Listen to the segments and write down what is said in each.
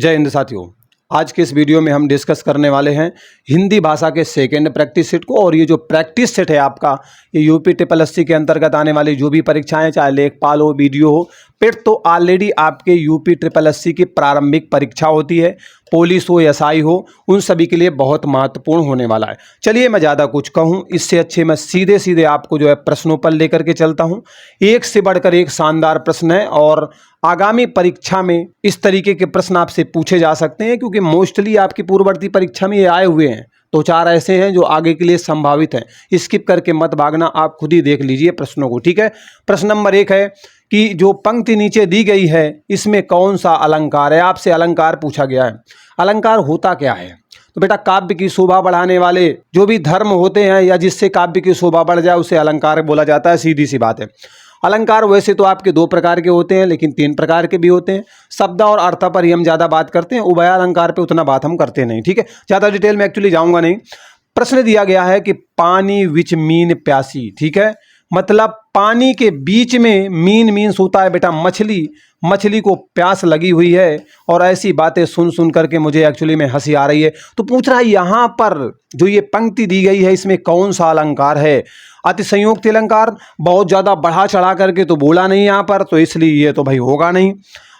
जय हिंद साथियों। आज के इस वीडियो में हम डिस्कस करने वाले हैं हिंदी भाषा के सेकेंड प्रैक्टिस सेट को। और ये जो प्रैक्टिस सेट है आपका, ये यूपी ट्रिपल एससी के अंतर्गत आने वाली जो भी परीक्षाएं, चाहे लेखपाल हो, वीडियो हो, फिर तो ऑलरेडी आपके यूपी ट्रिपल एससी की प्रारंभिक परीक्षा होती है, पुलिस हो, एसआई हो, उन सभी के लिए बहुत महत्वपूर्ण होने वाला है। चलिए मैं ज़्यादा कुछ कहूँ इससे अच्छे मैं सीधे सीधे आपको जो है प्रश्नों पर लेकर के चलता हूँ। एक से बढ़कर एक शानदार प्रश्न है और आगामी परीक्षा में इस तरीके के प्रश्न आपसे पूछे जा सकते हैं, क्योंकि मोस्टली आपकी पूर्ववर्ती परीक्षा में ये आए हुए हैं। तो चार ऐसे हैं जो आगे के लिए संभावित हैं। स्किप करके मत भागना, आप खुद ही देख लीजिए प्रश्नों को, ठीक है। प्रश्न नंबर 1 है कि जो पंक्ति नीचे दी गई है इसमें कौन सा अलंकार है। आपसे अलंकार पूछा गया है। अलंकार होता क्या है? तो बेटा, काव्य की शोभा बढ़ाने वाले जो भी धर्म होते हैं या जिससे काव्य की शोभा बढ़ जाए उसे अलंकार बोला जाता है। सीधी सी बात है। अलंकार वैसे तो आपके 2 प्रकार के होते हैं, लेकिन 3 प्रकार के भी होते हैं। शब्द और अर्थ पर ही हम ज़्यादा बात करते हैं, उभय अलंकार पे उतना बात हम करते नहीं, ठीक है। ज़्यादा डिटेल में एक्चुअली जाऊंगा नहीं। प्रश्न दिया गया है कि पानी विच मीन प्यासी, ठीक है। मतलब पानी के बीच में मीन मीन्स होता है बेटा मछली, मछली को प्यास लगी हुई है। और ऐसी बातें सुन सुन करके मुझे एक्चुअली में हंसी आ रही है। तो पूछ रहा है यहाँ पर जो ये पंक्ति दी गई है इसमें कौन सा अलंकार है। अतिसंयोक्ति अलंकार बहुत ज़्यादा बढ़ा चढ़ा करके तो बोला नहीं यहाँ पर, तो इसलिए ये तो भाई होगा नहीं।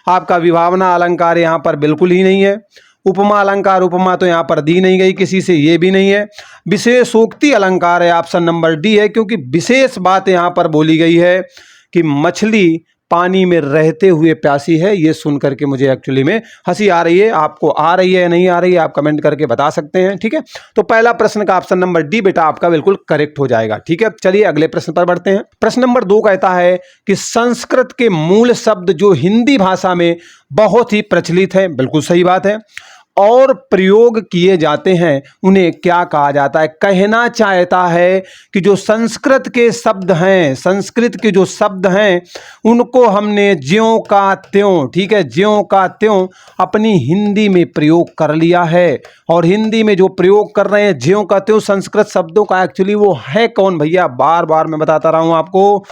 आपका विभावना अलंकार यहाँ पर बिल्कुल ही नहीं है। उपमा अलंकार, उपमा तो यहाँ पर दी नहीं गई किसी से, ये भी नहीं है। विशेषोक्ति अलंकार है, ऑप्शन नंबर डी है, क्योंकि विशेष बात यहाँ पर बोली गई है कि मछली पानी में रहते हुए प्यासी है। ये सुन करके मुझे एक्चुअली में हंसी आ रही है। आपको आ रही है या नहीं आ रही है आप कमेंट करके बता सकते हैं, ठीक है। तो पहला प्रश्न का ऑप्शन नंबर डी बेटा आपका बिल्कुल करेक्ट हो जाएगा, ठीक है। चलिए अगले प्रश्न पर बढ़ते हैं। प्रश्न नंबर 2 कहता है कि संस्कृत के मूल शब्द जो हिंदी भाषा में बहुत ही प्रचलित है, बिल्कुल सही बात है, और प्रयोग किए जाते हैं, उन्हें क्या कहा जाता है। कहना चाहता है कि जो संस्कृत के शब्द हैं, संस्कृत के जो शब्द हैं उनको हमने ज्यों का त्यों, ठीक है, ज्यों का त्यों अपनी हिंदी में प्रयोग कर लिया है। और हिंदी में जो प्रयोग कर रहे हैं ज्यों का त्यों संस्कृत शब्दों का, एक्चुअली वो है कौन भैया? बार बार मैं बताता रहा हूं आपको,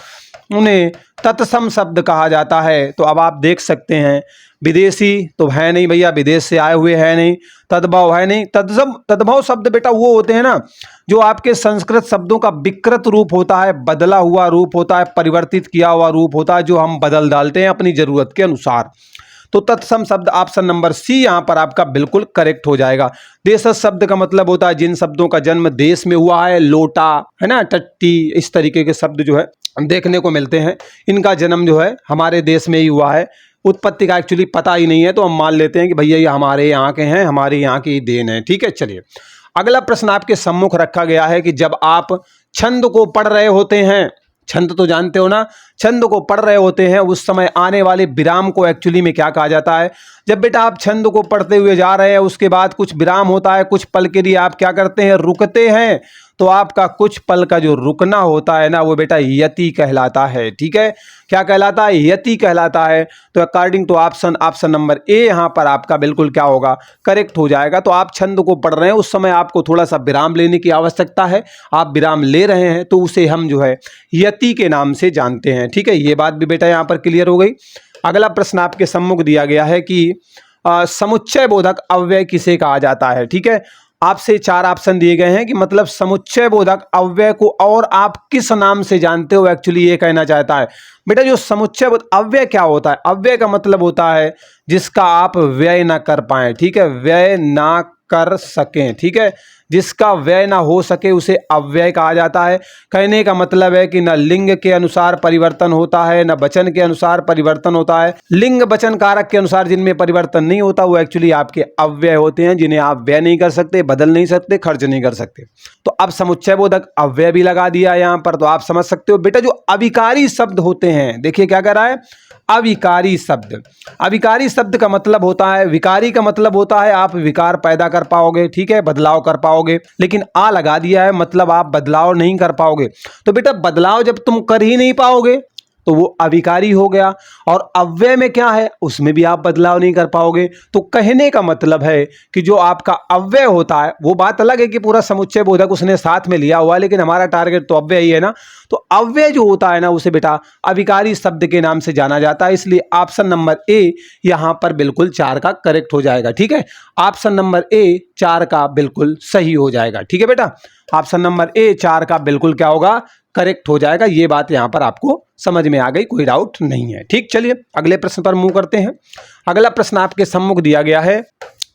उन्हें तत्सम शब्द कहा जाता है। तो अब आप देख सकते हैं, विदेशी तो है नहीं भैया, विदेश से आए हुए है नहीं, तद्भव है नहीं। तद्भव शब्द बेटा वो होते हैं ना जो आपके संस्कृत शब्दों का विकृत रूप होता है, बदला हुआ रूप होता है, परिवर्तित किया हुआ रूप होता है, जो हम बदल डालते हैं अपनी जरूरत के अनुसार। तो तत्सम शब्द ऑप्शन नंबर सी यहाँ पर आपका बिल्कुल करेक्ट हो जाएगा। देशज शब्द का मतलब होता है जिन शब्दों का जन्म देश में हुआ है, लोटा है ना, टट्टी, इस तरीके के शब्द जो है देखने को मिलते हैं, इनका जन्म जो है हमारे देश में ही हुआ है। उत्पत्ति का एक्चुअली पता ही नहीं है, तो हम मान लेते हैं कि भैया ये हमारे यहाँ के हैं, हमारे यहाँ की देन है, ठीक है। चलिए अगला प्रश्न आपके सम्मुख रखा गया है कि जब आप छंद को पढ़ रहे होते हैं, छंद तो जानते हो ना, छंद को पढ़ रहे होते हैं, उस समय आने वाले विराम को एक्चुअली में क्या कहा जाता है। जब बेटा आप छंद को पढ़ते हुए जा रहे हैं, उसके बाद कुछ विराम होता है, कुछ पल के लिए आप क्या करते हैं, रुकते हैं, तो आपका कुछ पल का जो रुकना होता है ना, वो बेटा यति कहलाता है, ठीक है। क्या कहलाता है? यति कहलाता है। तो according to option number A यहाँ पर आपका बिल्कुल क्या होगा, करेक्ट हो जाएगा। तो आप छंद को पढ़ रहे हैं, उस समय आपको थोड़ा सा विराम लेने की आवश्यकता है, आप विराम ले रहे हैं, तो उसे हम जो है यति के नाम से जानते हैं, ठीक है। ये बात भी बेटा यहाँ पर क्लियर हो गई। अगला प्रश्न आपके सम्मुख दिया गया है कि समुच्चय बोधक अव्यय किसे कहा जाता है, ठीक है। आपसे 4 ऑप्शन दिए गए हैं कि मतलब समुच्चय बोधक अव्यय को और आप किस नाम से जानते हो, एक्चुअली ये कहना चाहता है। बेटा जो समुच्चय बोधक अव्यय क्या होता है? अव्यय का मतलब होता है जिसका आप व्यय ना कर पाए, ठीक है, व्यय ना कर सकें, ठीक है, जिसका व्यय ना हो सके उसे अव्यय कहा जाता है। कहने का मतलब है कि न लिंग के अनुसार परिवर्तन होता है, न वचन के अनुसार परिवर्तन होता है। लिंग वचन कारक के अनुसार जिनमें परिवर्तन नहीं होता वो एक्चुअली आपके अव्यय होते हैं, जिन्हें आप व्यय नहीं कर सकते, बदल नहीं सकते, खर्च नहीं कर सकते। तो अब समुच्चय बोधक अव्यय भी लगा दिया यहाँ पर, तो आप समझ सकते हो। बेटा जो अविकारी शब्द होते हैं, देखिए क्या कह रहा है, अविकारी शब्द। अविकारी शब्द का मतलब होता है, विकारी का मतलब होता है आप विकार पैदा कर पाओगे, ठीक है, बदलाव कर पाओगे, लेकिन आ लगा दिया है मतलब आप बदलाव नहीं कर पाओगे। तो बेटा बदलाव जब तुम कर ही नहीं पाओगे तो वो अविकारी हो गया। और अव्यय में क्या है, उसमें भी आप बदलाव नहीं कर पाओगे। तो कहने का मतलब है कि जो आपका अव्यय होता है, वो बात अलग है कि पूरा समुच्चय बोधक उसने साथ में लिया हुआ है, लेकिन हमारा टारगेट तो अव्यय ही है ना। तो अव्यय जो होता है ना, उसे बेटा अविकारी शब्द के नाम से जाना जाता है। इसलिए ऑप्शन नंबर ए यहां पर बिल्कुल 4 का करेक्ट हो जाएगा। ठीक है, ऑप्शन नंबर ए 4 का बिल्कुल सही हो जाएगा। ठीक है बेटा, ऑप्शन नंबर ए 4 का बिल्कुल क्या होगा, करेक्ट हो जाएगा। ये बात यहां पर आपको समझ में आ गई, कोई डाउट नहीं है। ठीक, चलिए अगले प्रश्न पर मूव करते हैं। अगला प्रश्न आपके सम्मुख दिया गया है,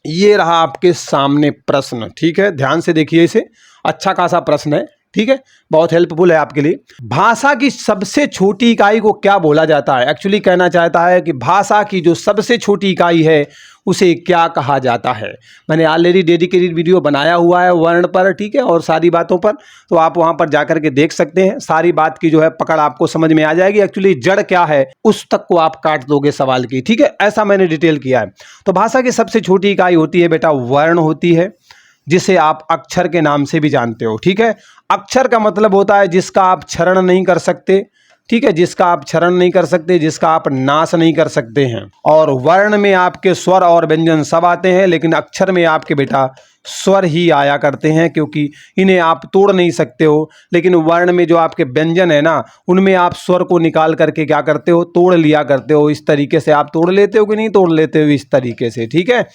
ये रहा आपके सामने प्रश्न। ठीक है, ध्यान से देखिए इसे, अच्छा खासा प्रश्न है। ठीक है, बहुत हेल्पफुल है आपके लिए। भाषा की सबसे छोटी इकाई को क्या बोला जाता है? एक्चुअली कहना चाहता है कि भाषा की जो सबसे छोटी इकाई है उसे क्या कहा जाता है। मैंने ऑलरेडी डेडिकेटेड वीडियो बनाया हुआ है वर्ण पर, ठीक है, और सारी बातों पर, तो आप वहां पर जाकर के देख सकते हैं। सारी बात की जो है पकड़ आपको समझ में आ जाएगी। एक्चुअली जड़ क्या है उस तक को आप काट दोगे सवाल की। ठीक है, ऐसा मैंने डिटेल किया है। तो भाषा की सबसे छोटी इकाई होती है बेटा वर्ण होती है, जिसे आप अक्षर के नाम से भी जानते हो। ठीक है, अक्षर का मतलब होता है जिसका आप क्षरण नहीं कर सकते। ठीक है, जिसका आप क्षरण नहीं कर सकते, जिसका आप नाश नहीं कर सकते हैं। और वर्ण में आपके स्वर और व्यंजन सब आते हैं, लेकिन अक्षर में आपके बेटा स्वर ही आया करते हैं, क्योंकि इन्हें आप तोड़ नहीं सकते हो। लेकिन वर्ण में जो आपके व्यंजन है ना, उनमें आप स्वर को निकाल करके क्या करते हो, तोड़ लिया करते हो। इस तरीके से आप तोड़ लेते हो कि नहीं तोड़ लेते हो, इस तरीके से। ठीक है,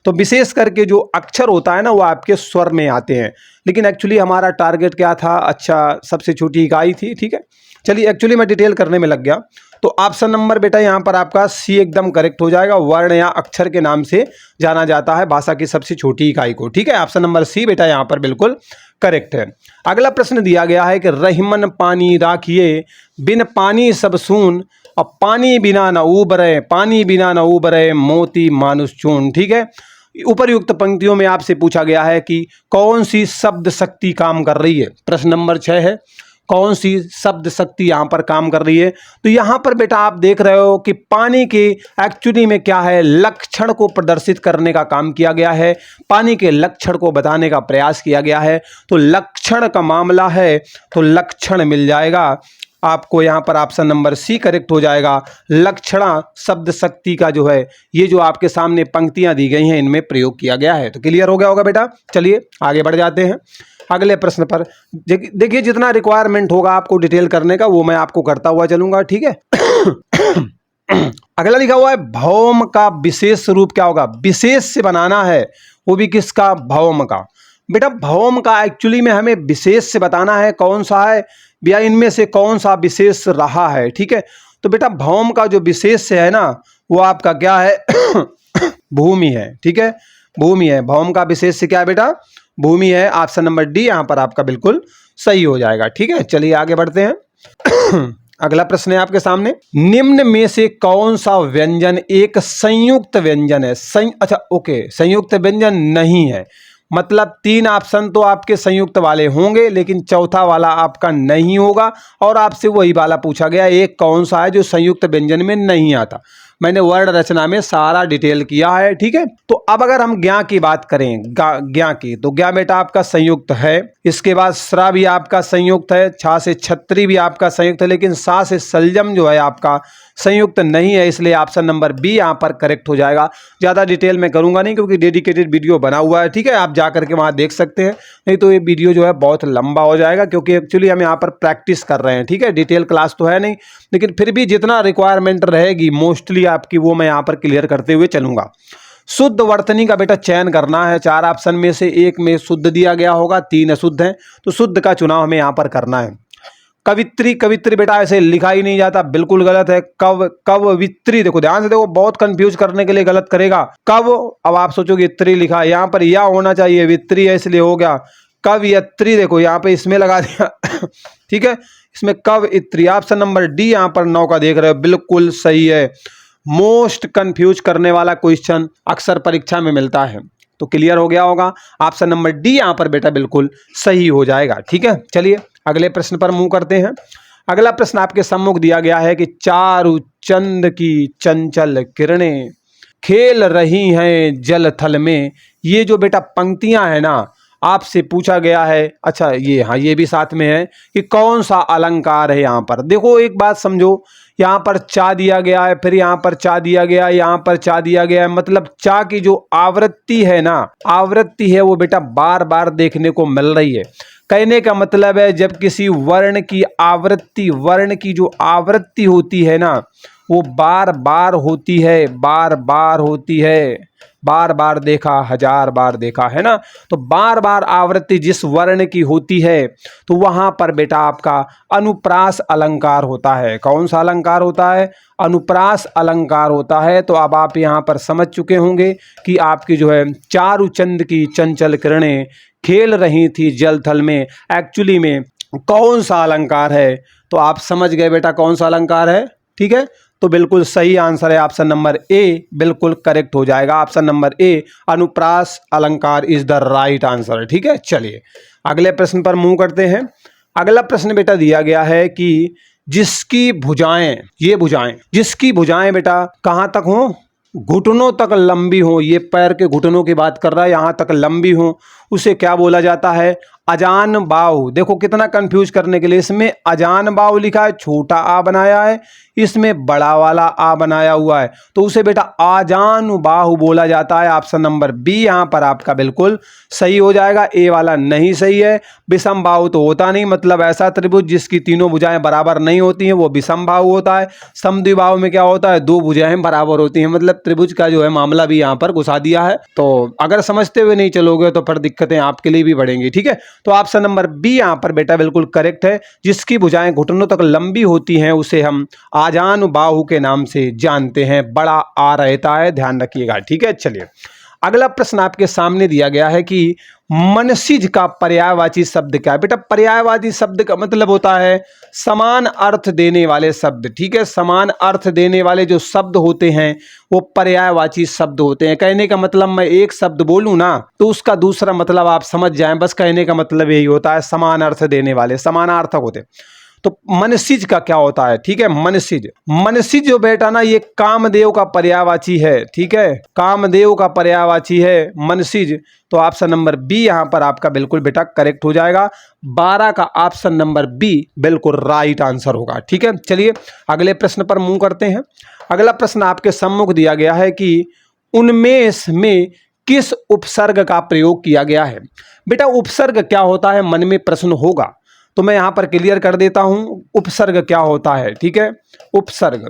तो विशेष करके जो अक्षर होता है ना, वो आपके स्वर में आते हैं। लेकिन एक्चुअली हमारा टारगेट क्या था, अच्छा सबसे छोटी इकाई थी। ठीक है, चलिए एक्चुअली मैं डिटेल करने में लग गया। तो ऑप्शन नंबर बेटा यहाँ पर आपका सी एकदम करेक्ट हो जाएगा। वर्ण या अक्षर के नाम से जाना जाता है भाषा की सबसे छोटी इकाई को। ठीक है, ऑप्शन नंबर सी बेटा यहाँ पर बिल्कुल करेक्ट है। अगला प्रश्न दिया गया है कि रहीमन पानी राखिए, बिन पानी सब सून, और पानी बिना न उबरे, पानी बिना न उबरे, मोती मानुष चून। ठीक है, उपरयुक्त पंक्तियों में आपसे पूछा गया है कि कौन सी शब्द शक्ति काम कर रही है। प्रश्न नंबर 6 है, कौन सी शब्द शक्ति यहाँ पर काम कर रही है। तो यहाँ पर बेटा आप देख रहे हो कि पानी के एक्चुअली में क्या है, लक्षण को प्रदर्शित करने का काम किया गया है। पानी के लक्षण को बताने का प्रयास किया गया है। तो लक्षण का मामला है, तो लक्षण मिल जाएगा आपको। यहाँ पर ऑप्शन नंबर सी करेक्ट हो जाएगा। लक्षणा शब्द शक्ति का जो है, ये जो आपके सामने पंक्तियां दी गई हैं, इनमें प्रयोग किया गया है। तो क्लियर हो गया होगा बेटा। चलिए आगे बढ़ जाते हैं अगले प्रश्न पर। देखिए जितना रिक्वायरमेंट होगा आपको डिटेल करने का, वो मैं आपको करता हुआ चलूंगा। ठीक है अगला लिखा हुआ है, भौम का विशेष रूप क्या होगा। विशेष से बनाना है, वो भी किसका, भौम का। बेटा भौम का एक्चुअली में हमें विशेष से बताना है, कौन सा है भैया, इनमें से कौन सा विशेष रहा है। ठीक है, तो बेटा भौम का जो विशेष है ना, वो आपका क्या है भूमि है। ठीक है, भूमि है। भौम का विशेष क्या है बेटा, भूमि है। ऑप्शन नंबर डी यहाँ पर आपका बिल्कुल सही हो जाएगा। ठीक है, चलिए आगे बढ़ते हैं अगला प्रश्न है आपके सामने, निम्न में से कौन सा व्यंजन एक संयुक्त व्यंजन है। अच्छा ओके, संयुक्त व्यंजन नहीं है, मतलब 3 ऑप्शन तो आपके संयुक्त वाले होंगे, लेकिन चौथा वाला आपका नहीं होगा। और आपसे वही वाला पूछा गया, एक कौन सा है जो संयुक्त व्यंजन में नहीं आता। मैंने वर्ण रचना में सारा डिटेल किया है। ठीक है, तो अब अगर हम ज्ञा की बात करें, ज्ञा की, तो ज्ञा बेटा आपका संयुक्त है। इसके बाद श्रा भी आपका संयुक्त है, छा से छत्री भी आपका संयुक्त है, लेकिन सा से सलजम जो है आपका संयुक्त नहीं है। इसलिए ऑप्शन नंबर बी यहाँ पर करेक्ट हो जाएगा। ज़्यादा डिटेल में करूंगा नहीं, क्योंकि डेडिकेटेड वीडियो बना हुआ है। ठीक है, आप जा करके वहाँ देख सकते हैं, नहीं तो ये वीडियो जो है बहुत लंबा हो जाएगा, क्योंकि एक्चुअली हम यहाँ पर प्रैक्टिस कर रहे हैं। ठीक है, डिटेल क्लास तो है नहीं, लेकिन फिर भी जितना रिक्वायरमेंट रहेगी मोस्टली आपकी, वो मैं यहाँ पर क्लियर करते हुए चलूंगा। शुद्ध वर्तनी का बेटा चयन करना है। 4 ऑप्शन में से एक में शुद्ध दिया गया होगा, 3 अशुद्ध हैं, तो शुद्ध का चुनाव हमें यहाँ पर करना है। कवित्री, कवित्री बेटा ऐसे लिखा ही नहीं जाता, बिल्कुल गलत है। कवित्री, देखो ध्यान से देखो, बहुत कंफ्यूज करने के लिए गलत करेगा। कव, अब आप सोचोगे इत्री लिखा, यहाँ पर या होना चाहिए, वित्री है इसलिए हो गया कवयत्री। देखो यहाँ पे इसमें लगा दिया ठीक है, इसमें कवयत्री। ऑप्शन नंबर डी यहाँ पर 9 का देख रहे हो, बिल्कुल सही है। मोस्ट कंफ्यूज करने वाला क्वेश्चन अक्सर परीक्षा में मिलता है, तो क्लियर हो गया होगा। ऑप्शन नंबर डी यहाँ पर बेटा बिल्कुल सही हो जाएगा। ठीक है, चलिए अगले प्रश्न पर मूव करते हैं। अगला प्रश्न आपके सम्मुख दिया गया है कि चारु चंद की चंचल किरणें खेल रही हैं जल थल में। ये जो बेटा पंक्तियां हैं ना, आपसे पूछा गया है, अच्छा ये हाँ ये भी साथ में है कि कौन सा अलंकार है। यहाँ पर देखो एक बात समझो, यहाँ पर चा दिया गया है, फिर यहाँ पर चा दिया गया है, यहाँ पर चा दिया गया है, मतलब चा की जो आवृत्ति है ना, आवृत्ति है वो बेटा बार बार देखने को मिल रही है। कहने का मतलब है जब किसी वर्ण की आवृत्ति, वर्ण की जो आवृत्ति होती है ना वो बार बार होती है, बार बार होती है, बार बार देखा, हजार बार देखा है ना, तो बार बार आवृत्ति जिस वर्ण की होती है तो वहां पर बेटा आपका अनुप्रास अलंकार होता है। कौन सा अलंकार होता है? अनुप्रास अलंकार होता है। तो अब आप यहां पर समझ चुके होंगे कि आपकी जो है चारुचंद की चंचल किरणें खेल रही थी जल थल में, एक्चुअली में कौन सा अलंकार है। तो आप समझ गए बेटा कौन सा अलंकार है, ठीक है। तो बिल्कुल सही आंसर है ऑप्शन नंबर ए, बिल्कुल करेक्ट हो जाएगा। ऑप्शन नंबर ए अनुप्रास अलंकार इज द राइट आंसर, ठीक है। चलिए अगले प्रश्न पर मूव करते हैं। अगला प्रश्न बेटा दिया गया है कि जिसकी भुजाएं, ये भुजाएं, जिसकी भुजाएं बेटा कहाँ तक हो? घुटनों तक लंबी हो, ये पैर के घुटनों की बात कर रहा है, यहाँ तक लंबी हो, उसे क्या बोला जाता है? अजान बाहु। देखो कितना कंफ्यूज करने के लिए, इसमें अजान बाहु लिखा है, छोटा आ बनाया है, इसमें बड़ा वाला आ बनाया हुआ है, तो उसे बेटा आजान बाहु बोला जाता है। ऑप्शन नंबर बी यहाँ पर आपका बिल्कुल सही हो जाएगा। ए वाला नहीं सही है। विषम बाहु तो होता नहीं, मतलब ऐसा त्रिभुज जिसकी तीनों भुजाएं बराबर नहीं होती हैं वो विषम बाहु होता है। समद्विबाहु में क्या होता है? दो भुजाएं बराबर होती हैं, मतलब त्रिभुज का जो है मामला भी यहाँ पर घुसा दिया है। तो अगर समझते हुए नहीं चलोगे तो फिर दिक्कतें आपके लिए भी बढ़ेंगी, ठीक है। तो ऑप्शन नंबर बी यहाँ पर बेटा बिल्कुल करेक्ट है। जिसकी भुजाएं घुटनों तक लंबी होती हैं उसे हम आजान बाहु के नाम से जानते हैं, बड़ा आ रहता है, ध्यान रखिएगा, ठीक है। चलिए अगला प्रश्न आपके सामने दिया गया है कि मनसिज का पर्यायवाची शब्द क्या है। बेटा पर्यायवाची शब्द का मतलब होता है समान अर्थ देने वाले शब्द, ठीक है। समान अर्थ देने वाले जो शब्द होते हैं वो पर्यायवाची शब्द होते हैं। कहने का मतलब मैं एक शब्द बोलूं ना तो उसका दूसरा मतलब आप समझ जाएं, बस कहने का मतलब यही होता है, समान अर्थ देने वाले, समानार्थक होते। तो मनसिज का क्या होता है, ठीक है। मनसिज, मनसिज जो बेटा ना ये कामदेव का पर्यायवाची है, ठीक है, कामदेव का पर्यायवाची है मनसिज। तो ऑप्शन नंबर बी यहां पर आपका बिल्कुल बेटा करेक्ट हो जाएगा। 12 का ऑप्शन नंबर बी बिल्कुल राइट आंसर होगा, ठीक है। चलिए अगले प्रश्न पर मूव करते हैं। अगला प्रश्न आपके सम्मुख दिया गया है कि उन्मेष में किस उपसर्ग का प्रयोग किया गया है। बेटा उपसर्ग क्या होता है मन में प्रश्न होगा, तो मैं यहां पर क्लियर कर देता हूं उपसर्ग क्या होता है, ठीक है। उपसर्ग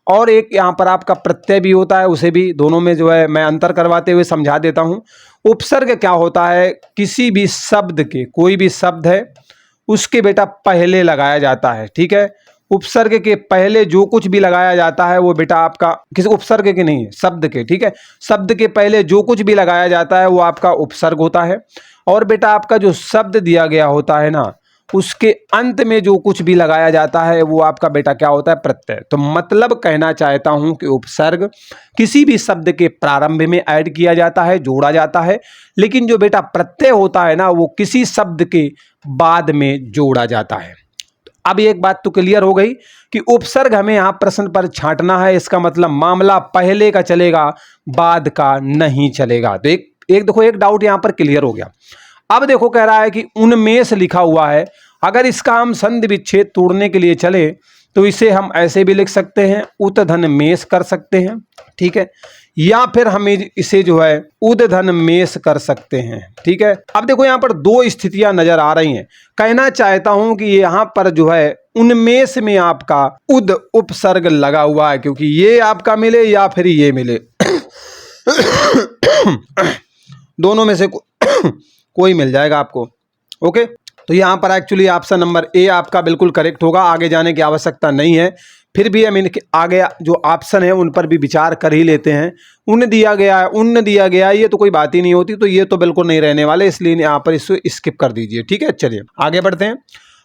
और एक यहां पर आपका प्रत्यय भी होता है, उसे भी दोनों में जो है मैं अंतर करवाते हुए समझा देता हूं। उपसर्ग क्या होता है? किसी भी शब्द के, कोई भी शब्द है उसके बेटा पहले लगाया जाता है, ठीक है। उपसर्ग के पहले जो कुछ भी लगाया जाता है वो बेटा आपका, किसी उपसर्ग के नहीं है, शब्द के, ठीक है। शब्द के पहले जो कुछ भी लगाया जाता है वो आपका उपसर्ग होता है। और बेटा आपका जो शब्द दिया गया होता है ना उसके अंत में जो कुछ भी लगाया जाता है वो आपका बेटा क्या होता है? प्रत्यय। तो मतलब कहना चाहता हूं कि उपसर्ग किसी भी शब्द के प्रारंभ में ऐड किया जाता है, जोड़ा जाता है, लेकिन जो बेटा प्रत्यय होता है ना वो किसी शब्द के बाद में जोड़ा जाता है। अब एक बात तो क्लियर हो गई कि उपसर्ग हमें यहां प्रश्न पर छांटना है, इसका मतलब मामला पहले का चलेगा, बाद का नहीं चलेगा। तो एक देखो एक डाउट यहां पर क्लियर हो गया। अब देखो कह रहा है कि उन्मेष लिखा हुआ है, अगर इसका हम संधि विच्छेद तोड़ने के लिए चले तो इसे हम ऐसे भी लिख सकते हैं, उतधन मेष कर सकते हैं, ठीक है, या फिर हमें इसे जो है उदधन मेष कर सकते हैं, ठीक है। अब देखो यहां पर दो स्थितियां नजर आ रही हैं। कहना चाहता हूं कि यहां पर जो है उन्मेष में आपका उद उपसर्ग लगा हुआ है, क्योंकि ये आपका मिले या फिर ये मिले दोनों में से कोई मिल जाएगा आपको, ओके। तो यहाँ पर एक्चुअली ऑप्शन नंबर ए आपका बिल्कुल करेक्ट होगा, आगे जाने की आवश्यकता नहीं है। फिर भी हम इनके आगे जो ऑप्शन है उन पर भी विचार कर ही लेते हैं। उन दिया गया है, उन दिया गया है, ये तो कोई बात ही नहीं होती, तो ये तो बिल्कुल नहीं रहने वाले, इसलिए यहाँ पर इसको स्किप कर दीजिए, ठीक है। चलिए आगे बढ़ते हैं।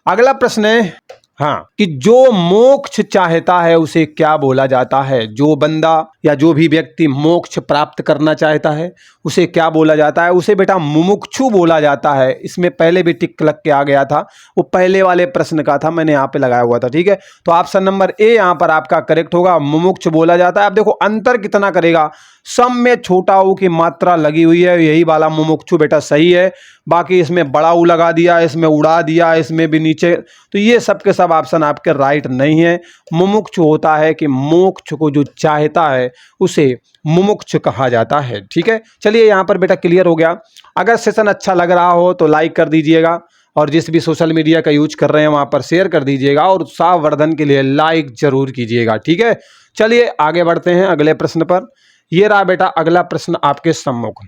अगला प्रश्न है हाँ कि जो मोक्ष चाहता है उसे क्या बोला जाता है। जो बंदा या जो भी व्यक्ति मोक्ष प्राप्त करना चाहता है उसे क्या बोला जाता है? उसे बेटा मुमुक्षु बोला जाता है। इसमें पहले भी टिक लग के आ गया था, वो पहले वाले प्रश्न का था, मैंने यहाँ पे लगाया हुआ था, ठीक है। तो ऑप्शन नंबर ए यहाँ पर आपका करेक्ट होगा, मुमुक्ष बोला जाता है। अब देखो अंतर कितना करेगा, सम में छोटा ऊ की मात्रा लगी हुई है, यही वाला मुमुक्षु बेटा सही है। बाकी इसमें बड़ा ऊ लगा दिया, इसमें उड़ा दिया, इसमें भी नीचे, तो ये सब के सब ऑप्शन आपके राइट नहीं है। मुमुक्षु होता है कि मोक्ष को जो चाहता है उसे मुमुक्ष कहा जाता है। ठीक है, चलिए यहाँ पर बेटा क्लियर हो गया। अगर सेशन अच्छा लग रहा हो तो लाइक कर दीजिएगा, और जिस भी सोशल मीडिया का यूज कर रहे हैं वहाँ पर शेयर कर दीजिएगा, और उत्साहवर्धन के लिए लाइक जरूर कीजिएगा। ठीक है, चलिए आगे बढ़ते हैं अगले प्रश्न पर। ये रहा बेटा अगला प्रश्न आपके सम्मुख।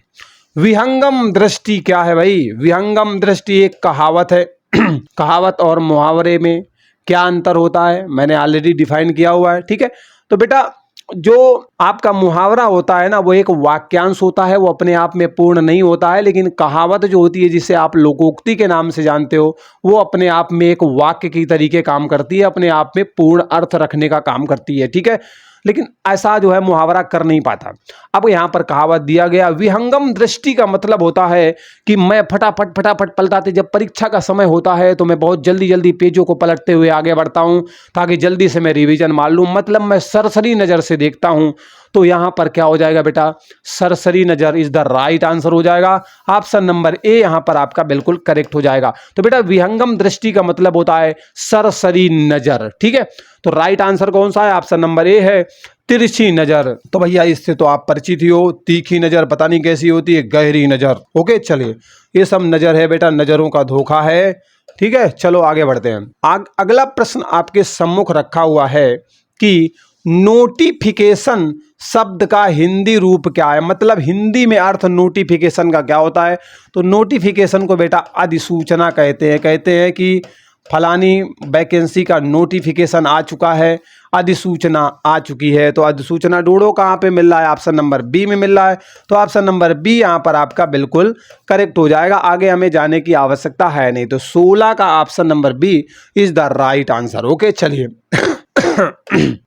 विहंगम दृष्टि क्या है भाई? विहंगम दृष्टि एक कहावत है। कहावत और मुहावरे में क्या अंतर होता है मैंने ऑलरेडी डिफाइन किया हुआ है। ठीक है, तो बेटा जो आपका मुहावरा होता है ना, वो एक वाक्यांश होता है, वो अपने आप में पूर्ण नहीं होता है। लेकिन कहावत जो होती है, जिसे आप लोकोक्ति के नाम से जानते हो, वो अपने आप में एक वाक्य की तरीके काम करती है, अपने आप में पूर्ण अर्थ रखने का काम करती है। ठीक है, लेकिन ऐसा जो है मुहावरा कर नहीं पाता। अब यहाँ पर कहावत दिया गया, विहंगम दृष्टि का मतलब होता है कि मैं फटाफट फटाफट पलटाते, जब परीक्षा का समय होता है तो मैं बहुत जल्दी जल्दी पेजों को पलटते हुए आगे बढ़ता हूँ ताकि जल्दी से मैं रिवीजन मार लूँ, मतलब मैं सरसरी नज़र से देखता हूँ। तो यहाँ पर क्या हो जाएगा बेटा, सरसरी नज़र इज द राइट आंसर हो जाएगा। ऑप्शन नंबर ए यहाँ पर आपका बिल्कुल करेक्ट हो जाएगा। तो बेटा विहंगम दृष्टि का मतलब होता है सरसरी नज़र। ठीक है, तो राइट आंसर कौन सा है? ऑप्शन नंबर ए है, तिरछी नजर। तो भैया इससे तो आप परिचित ही हो, तीखी नजर पता नहीं कैसी होती है, गहरी नजर। ओके, चलिए ये सब नजर है बेटा, नजरों का धोखा है। ठीक है, चलो आगे बढ़ते हैं। अगला प्रश्न आपके सम्मुख रखा हुआ है कि नोटिफिकेशन शब्द का हिंदी रूप क्या है, मतलब हिंदी में अर्थ नोटिफिकेशन का क्या होता है? तो नोटिफिकेशन को बेटा अधिसूचना कहते हैं। कहते हैं कि फलानी वैकेंसी का नोटिफिकेशन आ चुका है, अधिसूचना आ चुकी है। तो अधिसूचना ढूंढो कहाँ पे मिल रहा है, ऑप्शन नंबर बी में मिल रहा है। तो ऑप्शन नंबर बी यहाँ पर आपका बिल्कुल करेक्ट हो जाएगा, आगे हमें जाने की आवश्यकता है नहीं। तो 16 का option number B is the right answer. Okay, चलिए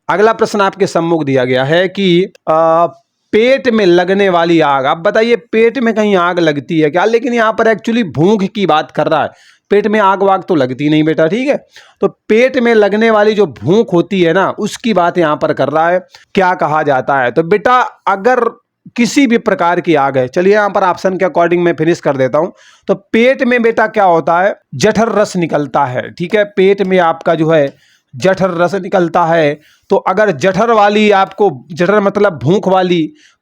अगला प्रश्न आपके सम्मुख दिया गया है कि पेट में लगने वाली आग। अब बताइए पेट में कहीं आग लगती है क्या? लेकिन यहाँ पर एक्चुअली भूख की बात कर रहा है, पेट में आग वाग तो लगती नहीं बेटा। ठीक है, तो पेट में लगने वाली जो भूख होती है ना, उसकी बात यहाँ पर कर रहा है। क्या कहा जाता है? तो बेटा अगर किसी भी प्रकार की आग है, चलिए यहाँ पर ऑप्शन के अकॉर्डिंग मैं फिनिश कर देता हूँ। तो पेट में बेटा क्या होता है, जठर रस निकलता है। ठीक है, पेट में आपका जो है जठर रस निकलता है। तो अगर जठर वाली आपको, जठर मतलब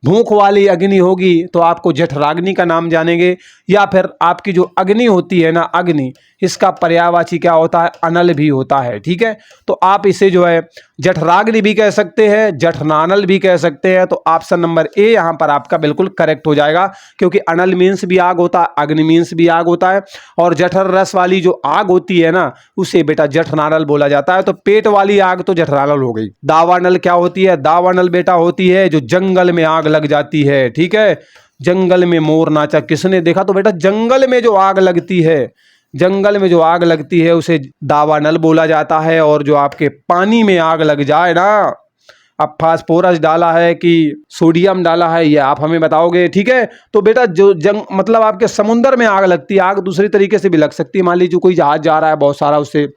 भूख वाली अग्नि होगी तो आपको जठराग्नि का नाम जानेंगे, या फिर आपकी जो अग्नि होती है ना, अग्नि, इसका पर्यायवाची क्या होता है? अनल भी होता है। ठीक है, तो आप इसे जो है जठराग्नि भी कह सकते हैं, जठरानल भी कह सकते हैं। तो ऑप्शन नंबर ए यहाँ पर आपका बिल्कुल करेक्ट हो जाएगा, क्योंकि अनल मीन्स भी आग होता है, अग्नि मीन्स भी आग होता है, और जठर रस वाली जो आग होती है ना, उसे बेटा जठरानल बोला जाता है। तो पेट वाली आग तो जठरानल हो गई। दावानल क्या होती है? दावानल बेटा होती है जो जंगल में आग लग जाती है। ठीक है, जंगल में मोर नाचा किसने देखा? तो बेटा जंगल में जो आग लगती है, जंगल में जो आग लगती है उसे दावानल बोला जाता है। और जो आपके पानी में आग लग जाए ना, अब फास्फोरस डाला है कि सोडियम डाला है, ये आप हमें बताओगे। ठीक है, तो बेटा जो मतलब आपके समुद्र में आग लगती है, आग दूसरी तरीके से भी लग सकती है। मान लीजिए कोई जहाज जा रहा है बहुत सारा, उससे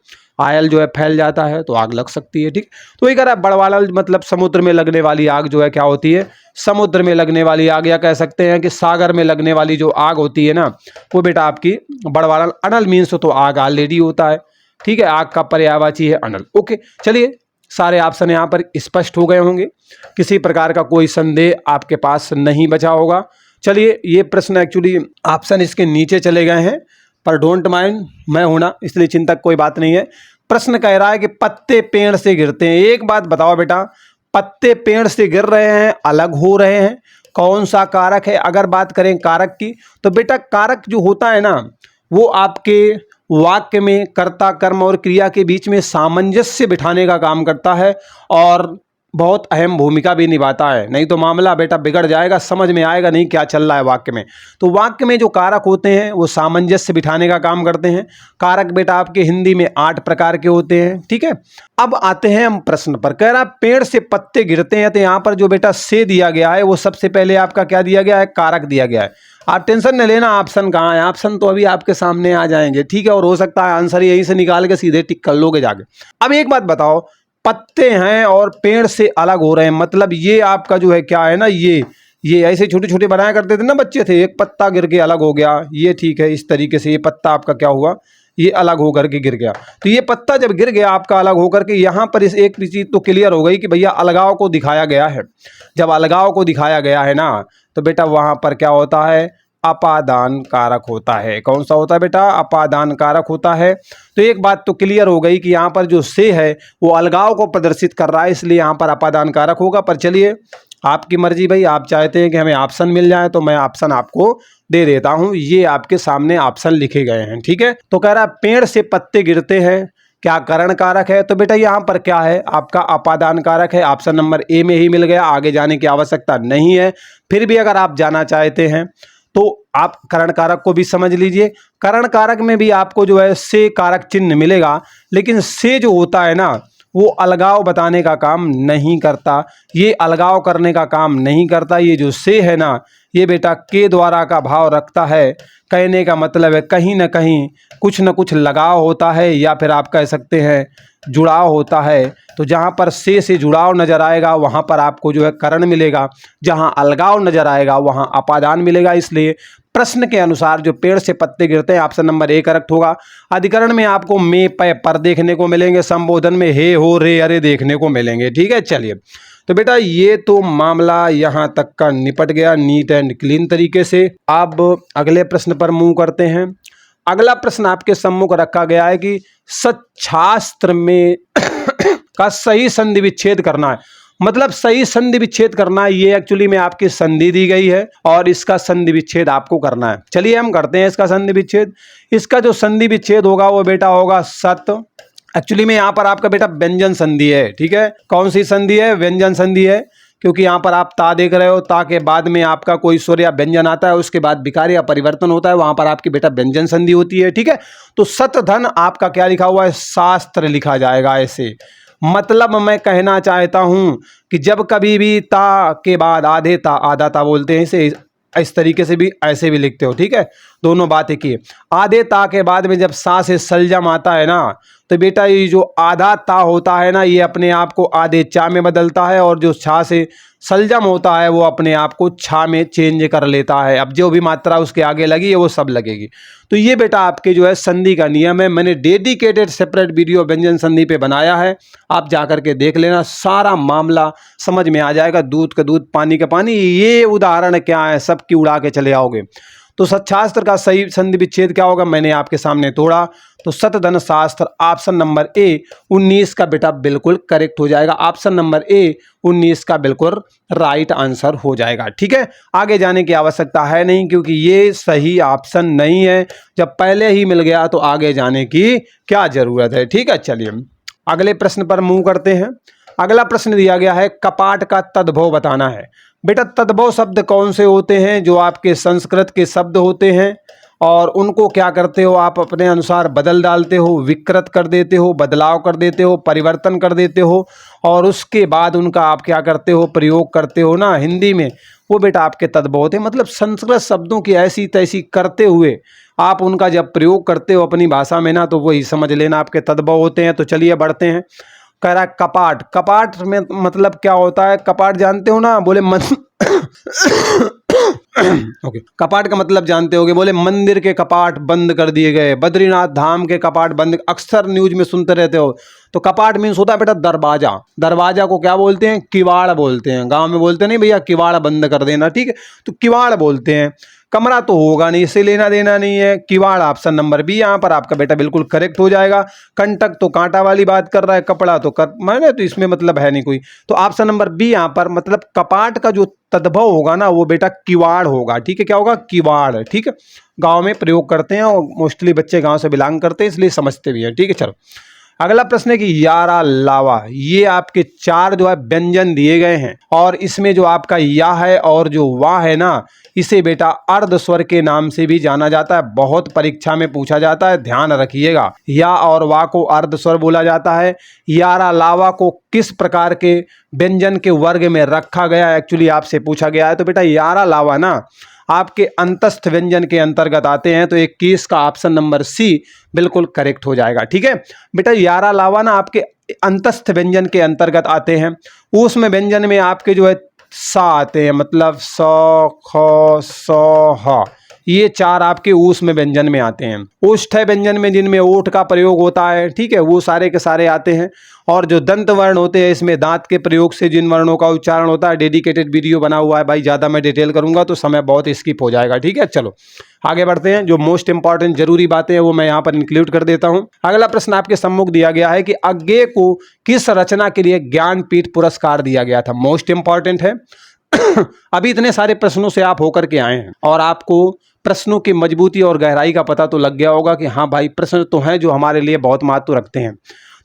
आयल जो है फैल जाता है तो आग लग सकती है। ठीक, तो ये कह रहा है बड़वाला मतलब समुद्र में लगने वाली आग जो है क्या होती है? समुद्र में लगने वाली आग, या कह सकते हैं कि सागर में लगने वाली जो आग होती है ना, वो बेटा आपकी बड़वाला। अनल मीन्स तो आग ऑलरेडी होता है। ठीक है, आग का पर्यायवाची है अनल। ओके, चलिए सारे ऑप्शन यहाँ पर स्पष्ट हो गए होंगे, किसी प्रकार का कोई संदेह आपके पास नहीं बचा होगा। चलिए ये प्रश्न एक्चुअली ऑप्शन इसके नीचे चले गए हैं, पर डोंट माइंड, मैं हूं ना, इसलिए चिंतक कोई बात नहीं है। प्रश्न कह रहा है कि पत्ते पेड़ से गिरते हैं। एक बात बताओ बेटा, पत्ते पेड़ से गिर रहे हैं, अलग हो रहे हैं, कौन सा कारक है? अगर बात करें कारक की, तो बेटा कारक जो होता है ना, वो आपके वाक्य में कर्ता कर्म और क्रिया के बीच में सामंजस्य बिठाने का काम करता है, और बहुत अहम भूमिका भी निभाता है। नहीं तो मामला बेटा बिगड़ जाएगा, समझ में आएगा नहीं क्या चल रहा है वाक्य में। तो वाक्य में जो कारक होते हैं वो सामंजस्य बिठाने का काम करते हैं। कारक बेटा आपके हिंदी में 8 प्रकार के होते हैं। ठीक है, अब आते हैं हम प्रश्न पर। कह रहा पेड़ से पत्ते गिरते हैं, तो यहाँ पर जो बेटा से दिया गया है वो सबसे पहले आपका क्या दिया गया है? कारक दिया गया है। आप टेंशन न लेना, ऑप्शन कहाँ है, ऑप्शन तो अभी आपके सामने आ जाएंगे। ठीक है, और हो सकता है आंसर यहीं से निकाल के सीधे टिक कर लोगे जाके। अब एक बात बताओ, पत्ते हैं और पेड़ से अलग हो रहे हैं, मतलब ये आपका जो है क्या है ना, ये ये ऐसे छोटे छोटे बनाया करते थे ना बच्चे थे, एक पत्ता गिर के अलग हो गया, ये ठीक है। इस तरीके से ये पत्ता आपका क्या हुआ, ये अलग होकर के गिर गया। तो ये पत्ता जब गिर गया आपका अलग होकर के, यहाँ पर इस एक चीज़ तो क्लियर हो गई कि भैया अलगाव को दिखाया गया है। जब अलगाव को दिखाया गया है ना, तो बेटा वहाँ पर क्या होता है, अपादान कारक होता है। कौन सा होता है बेटा, अपादान कारक होता है। तो एक बात तो क्लियर हो गई कि यहाँ पर जो से है वो अलगाव को प्रदर्शित कर रहा है, इसलिए यहाँ पर अपादान कारक होगा। पर चलिए आपकी मर्जी भाई, आप चाहते हैं कि हमें ऑप्शन मिल जाए तो मैं ऑप्शन आपको दे देता हूँ। ये आपके सामने ऑप्शन लिखे गए हैं, ठीक है। तो कह रहा है पेड़ से पत्ते गिरते हैं, क्या करण कारक है, तो बेटा यहाँ पर क्या है, आपका अपादान कारक है। ऑप्शन नंबर ए में ही मिल गया, आगे जाने की आवश्यकता नहीं है। फिर भी अगर आप जाना चाहते हैं तो आप करण कारक को भी समझ लीजिए। करण कारक में भी आपको जो है से कारक चिन्ह मिलेगा, लेकिन से जो होता है ना वो अलगाव बताने का काम नहीं करता, ये अलगाव करने का काम नहीं करता। ये जो से है ना, ये बेटा के द्वारा का भाव रखता है। कहने का मतलब है कहीं ना कहीं कुछ न कुछ लगाव होता है, या फिर आप कह सकते हैं जुड़ाव होता है। तो जहाँ पर से जुड़ाव नजर आएगा वहाँ पर आपको जो है करण मिलेगा, जहाँ अलगाव नजर आएगा वहाँ अपादान मिलेगा। इसलिए प्रश्न के अनुसार जो पेड़ से पत्ते गिरते हैं, ऑप्शन नंबर ए करेक्ट होगा। अधिकरण में आपको में पे पर देखने को मिलेंगे, संबोधन में हे हो रे अरे देखने को मिलेंगे, ठीक है। चलिए तो बेटा ये तो मामला यहाँ तक का निपट गया नीट एंड क्लीन तरीके से। अब अगले प्रश्न पर मूव करते हैं। अगला प्रश्न आपके सम्मुख रखा गया है कि सच्छास्त्र में का सही संधि विच्छेद करना है। मतलब सही संधि विच्छेद करना है, ये एक्चुअली में आपकी संधि दी गई है और इसका संधि विच्छेद आपको करना है। चलिए हम करते हैं इसका संधि विच्छेद। इसका जो संधि विच्छेद होगा वो बेटा होगा सत। एक्चुअली में यहाँ पर आपका बेटा व्यंजन संधि है, ठीक है। कौन सी संधि है, व्यंजन संधि है, क्योंकि यहाँ पर आप ता देख रहे हो, ता के बाद में आपका कोई स्वर या व्यंजन आता है, उसके बाद विकार या परिवर्तन होता है, वहां पर आपकी बेटा व्यंजन संधि होती है, ठीक है। तो सत धन आपका क्या लिखा हुआ है, शास्त्र लिखा जाएगा ऐसे। मतलब मैं कहना चाहता हूं कि जब कभी भी ता के बाद आधे ता, आधा ता बोलते हैं इसे, इस तरीके से भी ऐसे भी लिखते हो, ठीक है। दोनों बातें की। आधे ता के बाद में जब सा से सलजम आता है ना, तो बेटा ये जो आधा ता होता है ना, ये अपने आप को आधे चा में बदलता है, और जो छा से सलजम होता है वो अपने आप को छा में चेंज कर लेता है। अब जो भी मात्रा उसके आगे लगी है वो सब लगेगी। तो ये बेटा आपके जो है संधि का नियम है। मैंने डेडिकेटेड सेपरेट वीडियो व्यंजन संधि पे बनाया है, आप जा करके देख लेना, सारा मामला समझ में आ जाएगा। दूध का दूध पानी का पानी, ये उदाहरण क्या है सबकी उड़ा के चले आओगे। तो सच्छास्त्र का सही संधि विच्छेद क्या होगा, मैंने आपके सामने तोड़ा। तो सतधन शास्त्र ऑप्शन नंबर ए 19 का बेटा बिल्कुल करेक्ट हो जाएगा। ऑप्शन नंबर ए 19 का बिल्कुल राइट आंसर हो जाएगा, ठीक है। आगे जाने की आवश्यकता है नहीं, क्योंकि ये सही ऑप्शन नहीं है। जब पहले ही मिल गया तो आगे जाने की क्या जरूरत है, ठीक है। चलिए अगले प्रश्न पर मूव करते हैं। अगला प्रश्न दिया गया है कपाट का तद्भव बताना है। बेटा तद्भव शब्द कौन से होते हैं, जो आपके संस्कृत के शब्द होते हैं और उनको क्या करते हो आप अपने अनुसार बदल डालते हो, विकृत कर देते हो, बदलाव कर देते हो, परिवर्तन कर देते हो, और उसके बाद उनका आप क्या करते हो, प्रयोग करते हो ना हिंदी में, वो बेटा आपके तद्भव होते हैं। मतलब संस्कृत शब्दों की ऐसी तैसी करते हुए आप उनका जब प्रयोग करते हो अपनी भाषा में ना, तो वही समझ लेना आपके तद्भव होते हैं। तो चलिए बढ़ते हैं। कह रहा है कपाट, कपाट में मतलब क्या होता है, कपाट जानते हो ना, बोले ओके कपाट का मतलब जानते होगे, बोले मंदिर के कपाट बंद कर दिए गए, बद्रीनाथ धाम के कपाट बंद, अक्सर न्यूज में सुनते रहते हो। तो कपाट मीन्स होता है बेटा दरवाजा। दरवाजा को क्या बोलते हैं, किवाड़ बोलते हैं। गांव में बोलते नहीं भैया किवाड़ बंद कर देना, ठीक है, तो किवाड़ बोलते हैं। कमरा तो होगा नहीं, इससे लेना देना नहीं है। किवाड़ ऑप्शन नंबर बी यहाँ पर आपका बेटा बिल्कुल करेक्ट हो जाएगा। कंटक तो कांटा वाली बात कर रहा है, कपड़ा तो मैंने तो इसमें मतलब है नहीं कोई। तो ऑप्शन नंबर बी यहाँ पर मतलब कपाट का जो तद्भव होगा ना वो बेटा किवाड़ होगा, ठीक है। क्या होगा, किवाड़, ठीक है। गांव में प्रयोग करते हैं और मोस्टली बच्चे गांव से बिलोंग करते हैं, इसलिए समझते भी हैं, ठीक है। चलो अगला प्रश्न है कि यारा लावा, ये आपके चार जो है व्यंजन दिए गए हैं, और इसमें जो आपका या है और जो वाह है ना, इसे बेटा अर्ध स्वर के नाम से भी जाना जाता है। बहुत परीक्षा में पूछा जाता है, ध्यान रखिएगा। या और वाह को अर्ध स्वर बोला जाता है। यारा लावा को किस प्रकार के व्यंजन के वर्ग में रखा गया, एक्चुअली आपसे पूछा गया है। तो बेटा यारा लावा ना आपके अंतस्थ व्यंजन के अंतर्गत आते हैं, तो 21 का ऑप्शन नंबर सी बिल्कुल करेक्ट हो जाएगा, ठीक है। बेटा यारा लावा ना आपके अंतस्थ व्यंजन के अंतर्गत आते हैं। उसमें व्यंजन में आपके जो है सा आते हैं, मतलब स, ख, स, ह, ये 4 आपके ऊष्म व्यंजन में आते हैं। ओष्ठ्य व्यंजन में जिनमें ओठ का प्रयोग होता है, ठीक है, वो सारे के सारे आते हैं। और जो दंत वर्ण होते हैं, इसमें दांत के प्रयोग से जिन वर्णों का उच्चारण होता है, डेडिकेटेड वीडियो बना हुआ है भाई, ज़्यादा मैं डिटेल करूंगा तो समय बहुत स्किप हो जाएगा, ठीक है। चलो आगे बढ़ते हैं। जो मोस्ट इंपॉर्टेंट जरूरी बातें हैं वो मैं यहाँ पर इंक्लूड कर देता हूँ। अगला प्रश्न आपके सम्मुख दिया गया है कि अज्ञेय को किस रचना के लिए ज्ञानपीठ पुरस्कार दिया गया था। मोस्ट इंपॉर्टेंट है। अभी इतने सारे प्रश्नों से आप होकर के आए हैं और आपको प्रश्नों की मजबूती और गहराई का पता तो लग गया होगा कि हाँ भाई, प्रश्न तो हैं जो हमारे लिए बहुत महत्व रखते हैं।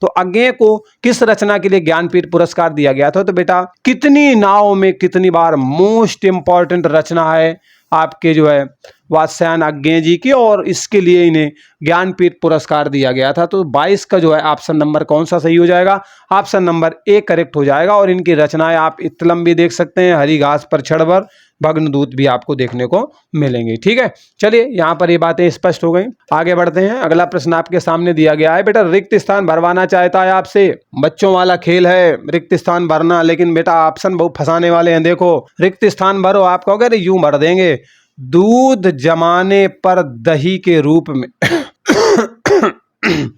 तो अज्ञेय को किस रचना के लिए ज्ञानपीठ पुरस्कार दिया गया था? तो बेटा, कितनी नाव में कितनी बार, मोस्ट इंपॉर्टेंट रचना है आपके जो है वात्स्यायन अज्ञेय जी की, और इसके लिए इन्हें ज्ञानपीठ पुरस्कार दिया गया था। तो 22 का जो है ऑप्शन नंबर कौन सा सही हो जाएगा? ऑप्शन नंबर ए करेक्ट हो जाएगा। और इनकी रचनाएं आप इत्तलम भी देख सकते हैं, हरी घास पर छड़वर, भग्नदूत भी आपको देखने को मिलेंगे, ठीक है। चलिए यहाँ पर ये बातें स्पष्ट हो गई, आगे बढ़ते हैं। अगला प्रश्न आपके सामने दिया गया है, बेटा रिक्त स्थान भरवाना चाहता है आपसे, बच्चों वाला खेल है रिक्त स्थान भरना, लेकिन बेटा ऑप्शन बहुत फंसाने वाले हैं। देखो, रिक्त स्थान भरो, आप कहोगे अरे यूं भर देंगे, दूध जमाने पर दही के रूप में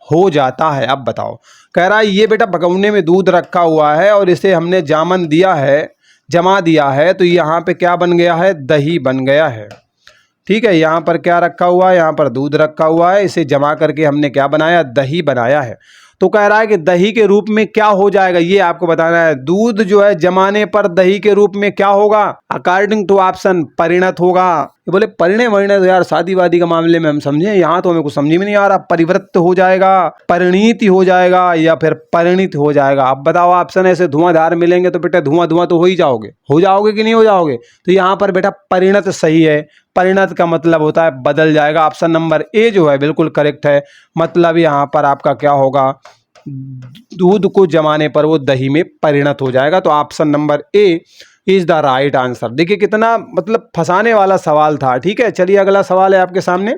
हो जाता है। अब बताओ, कह रहा है ये बेटा भगोने में दूध रखा हुआ है और इसे हमने जामन दिया है, जमा दिया है, तो यहाँ पे क्या बन गया है? दही बन गया है, ठीक है। यहाँ पर क्या रखा हुआ है? यहाँ पर दूध रखा हुआ है, इसे जमा करके हमने क्या बनाया? दही बनाया है। तो कह रहा है कि दही के रूप में क्या हो जाएगा, ये आपको बताना है। दूध जो है जमाने पर दही के रूप में क्या होगा? अकॉर्डिंग टू ऑप्शन परिणत होगा। ये बोले परिणय वर्ण तो यार शादी वादी के मामले में हम समझे, यहाँ तो हमें कुछ समझ में नहीं आ रहा। परिवृत्त हो जाएगा, परिणीति हो जाएगा, या फिर परिणित हो जाएगा। अब बताओ ऑप्शन ऐसे धुआंधार मिलेंगे तो बेटा धुआं धुआं तो हो ही जाओगे कि नहीं हो जाओगे? तो यहाँ पर बेटा परिणत सही है। परिणत का मतलब होता है बदल जाएगा। ऑप्शन नंबर ए जो है बिल्कुल करेक्ट है। मतलब यहाँ पर आपका क्या होगा? दूध को जमाने पर वो दही में परिणत हो जाएगा। तो option number A is the right answer. देखिए कितना मतलब फंसाने वाला सवाल था, ठीक है। चलिए अगला सवाल है आपके सामने,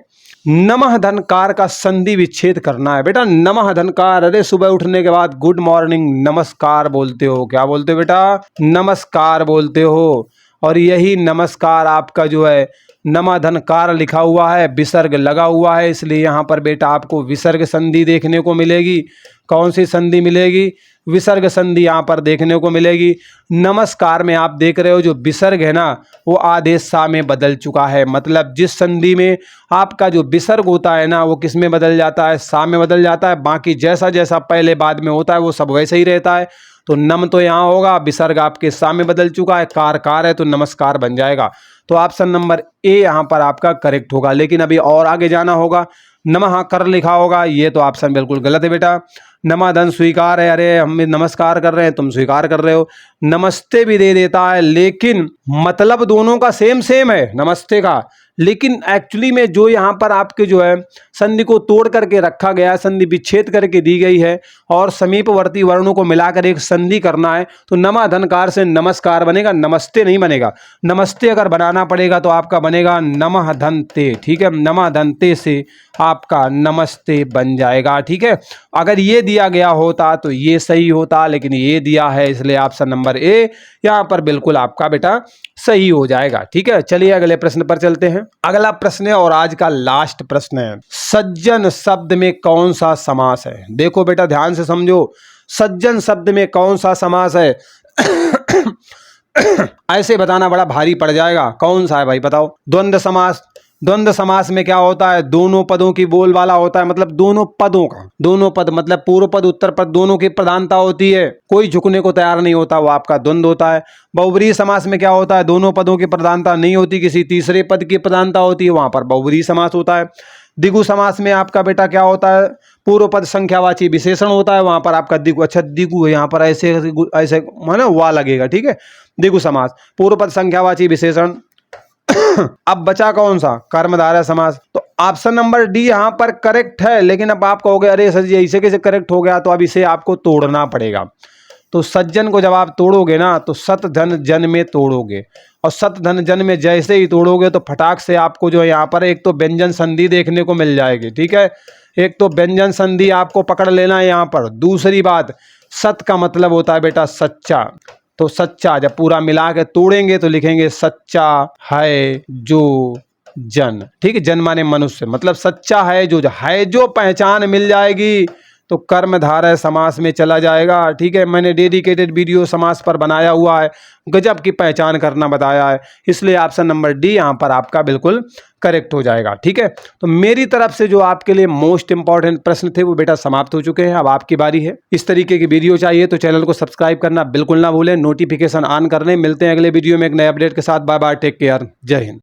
नमः धनकार का संधि विच्छेद करना है। बेटा नमः धनकार, अरे सुबह उठने के बाद गुड मॉर्निंग नमस्कार बोलते हो, क्या बोलते हो बेटा? नमस्कार बोलते हो। और यही नमस्कार आपका जो है नमः धनकार लिखा हुआ है, विसर्ग लगा हुआ है, इसलिए यहाँ पर बेटा आपको विसर्ग संधि देखने को मिलेगी। कौन सी संधि मिलेगी? विसर्ग संधि यहाँ पर देखने को मिलेगी। नमस्कार में आप देख रहे हो जो विसर्ग है ना, वो आदेश सा में बदल चुका है। मतलब जिस संधि में आपका जो विसर्ग होता है ना, वो किस में बदल जाता है? सा में बदल जाता है। बाकी जैसा जैसा पहले बाद में होता है वो सब वैसे ही रहता है। तो नम तो यहाँ होगा, विसर्ग आपके सा में बदल चुका है, कार है तो नमस्कार बन जाएगा। तो ऑप्शन नंबर ए यहाँ पर आपका करेक्ट होगा। लेकिन अभी और आगे जाना होगा, नमः कर लिखा होगा, ये तो ऑप्शन बिल्कुल गलत है बेटा। नमा धन स्वीकार है, अरे हम नमस्कार कर रहे हैं, तुम स्वीकार कर रहे हो। नमस्ते भी दे देता है, लेकिन मतलब दोनों का सेम है नमस्ते का, लेकिन एक्चुअली में जो यहाँ पर आपके जो है संधि को तोड़ करके रखा गया है, संधि विच्छेद करके दी गई है और समीपवर्ती वर्णों को मिलाकर एक संधि करना है, तो नमा धनकार से नमस्कार बनेगा, नमस्ते नहीं बनेगा। नमस्ते अगर बनाना पड़ेगा तो आपका बनेगा नमः धनते, ठीक है। नमः धनते से आपका नमस्ते बन जाएगा, ठीक है। अगर ये दिया गया होता तो ये सही होता, लेकिन ये दिया है इसलिए ऑप्शन नंबर ए यहाँ पर बिल्कुल आपका बेटा सही हो जाएगा, ठीक है। चलिए अगले प्रश्न पर चलते हैं। अगला प्रश्न है और आज का लास्ट प्रश्न है, सज्जन शब्द में कौन सा समास है? देखो बेटा ध्यान से समझो, सज्जन शब्द में कौन सा समास है? ऐसे बताना बड़ा भारी पड़ जाएगा। कौन सा है भाई बताओ? द्वंद्व समास। द्वंद्व समास में क्या होता है? दोनों पदों की बोल वाला होता है, मतलब दोनों पदों का, दोनों पद मतलब पूर्व पद उत्तर पद दोनों की प्रधानता होती है, कोई झुकने को तैयार नहीं होता, वो आपका द्वंद्व होता है। बहुब्रीहि समास में क्या होता है? दोनों पदों की प्रधानता नहीं होती, किसी तीसरे पद की प्रधानता होती है, वहां पर बहुब्रीहि समास होता है। द्विगु समास में आपका बेटा क्या होता है? पूर्व पद संख्यावाची विशेषण होता है, वहां पर आपका द्विगु, अच्छा द्विगु है यहाँ पर, ऐसे ऐसे है ना, वाह लगेगा, ठीक है। द्विगु समास, पूर्व पद संख्यावाची विशेषण। अब बचा कौन सा? कर्मधारय समास। तो ऑप्शन नंबर डी यहाँ पर करेक्ट है, लेकिन अब आप कहोगे अरे सर जी ऐसे कैसे करेक्ट हो गया? तो अब इसे आपको तोड़ना पड़ेगा। तो सज्जन को जब आप तोड़ोगे ना तो सत धन जन में तोड़ोगे, और सत धन जन में जैसे ही तोड़ोगे तो फटाक से आपको जो है यहाँ पर एक तो व्यंजन संधि देखने को मिल जाएगी, ठीक है। एक तो व्यंजन संधि आपको पकड़ लेना है यहाँ पर। दूसरी बात, सत का मतलब होता है बेटा सच्चा, तो सच्चा जब पूरा मिला के तोड़ेंगे तो लिखेंगे सच्चा है जो जन। ठीक है, जन माने मनुष्य, मतलब सच्चा है जो पहचान मिल जाएगी तो कर्मधारय समास में चला जाएगा। ठीक है, मैंने डेडिकेटेड वीडियो समास पर बनाया हुआ है, गजब की पहचान करना बताया है, इसलिए ऑप्शन नंबर डी यहाँ पर आपका बिल्कुल करेक्ट हो जाएगा। ठीक है, तो मेरी तरफ से जो आपके लिए मोस्ट इंपॉर्टेंट प्रश्न थे वो बेटा समाप्त हो चुके हैं। अब आपकी बारी है। इस तरीके की वीडियो चाहिए तो चैनल को सब्सक्राइब करना बिल्कुल ना भूलें, नोटिफिकेशन ऑन कर लें। मिलते हैं अगले वीडियो में एक नए अपडेट के साथ। बाय बाय, टेक केयर, जय हिंद।